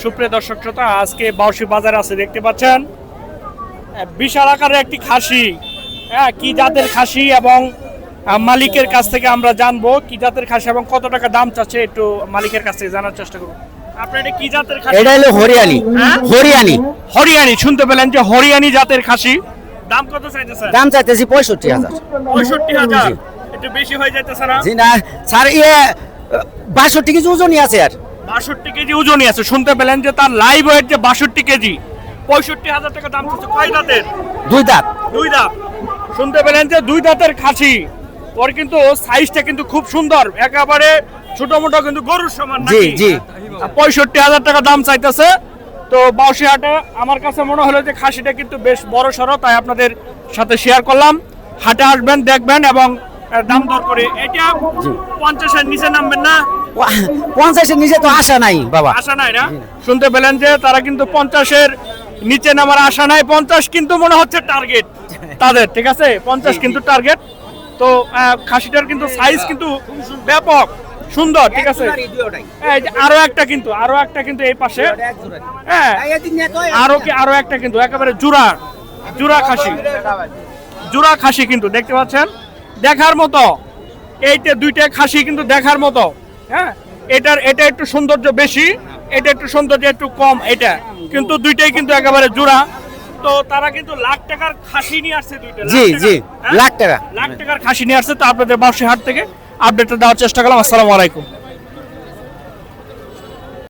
সুপ্রিয় দর্শক শ্রোতা, আজকে বাউসি বাজারে আছে দেখতে পাচ্ছেন বিশাল আকারের একটি খাসি। হ্যাঁ, কি জাতের খাসি এবং মালিকের কাছ থেকে আমরা জানবো কি জাতের খাসি এবং কত টাকা দাম চাচ্ছে, একটু মালিকের কাছ থেকে জানার চেষ্টা করব। আপনার এটা কি জাতের খাসি? এটা হলো হরিয়ানি। হরিয়ানি হরিয়ানি শুনতে পেলেন যে হরিয়ানি জাতের খাসি। দাম কত চাইতেছে? দাম চাইতেছি 65,000। 65,000 একটু বেশি হয়ে যাইতেছে না? জি না স্যার, 62 কেজি ওজনই আছে। আর 62 কেজি ওজনই আছে। শুনতে পেলেন যে তার লাইভ ওয়েট যে 62 কেজি। 65,000 টাকা দাম চাচ্ছে। কয় দাঁতের? দুই দাঁত। দুই দাঁত। শুনতে পেলেন যে দুই দাঁতের খাসি। ওর কিন্তু সাইজটা কিন্তু খুব সুন্দর, একেবারে ছোট মোটো কিন্তু গরুর সমান জি নাকি? জি। 65,000 টাকা দাম চাইতেছে। তো বাউসি হাটে আমার কাছে মনে হলো যে খাসিটা কিন্তু বেশ বড় সড়ো, তাই আপনাদের সাথে শেয়ার করলাম। হাটে আসবেন, দেখবেন এবং দাম দর করে। এটা 50-এর নিচে নামবেন না? 50-এর নিচে তো আশা নাই বাবা। আশা নাই না? শুনতে পেলেন যে তারা কিন্তু 50-এর নিচে নামার আশা নাই। 50 কিন্তু মনে হচ্ছে টার্গেট তাদের, ঠিক আছে? 50 কিন্তু টার্গেট। তো খাসিটার কিন্তু সাইজ কিন্তু ব্যাপক সুন্দর, ঠিক আছে? এই যে আরো একটা কিন্তু এই পাশে, হ্যাঁ আরো একটা কিন্তু একেবারে জুরা খাসি কিন্তু দেখতে পাচ্ছেন, দেখার মতো। এইটা দুইটা খাসি কিন্তু দেখার মতো। হ্যাঁ, এটা একটু সৌন্দর্য বেশি, এটা একটু সৌন্দর্য একটু কম। এটা কিন্তু দুইটাই কিন্তু একেবারে জোড়া। তো তারা কিন্তু লাখ টাকার খাসি নিয়ে আসছে দুইটা। জি জি, হ্যাঁ? লাখ টাকা। লাখ টাকার খাসি নিয়ে আসছে। তো আপনাদের বাউসি হাট থেকে আপডেটটা দেওয়ার চেষ্টা করলাম। আসসালামু আলাইকুম।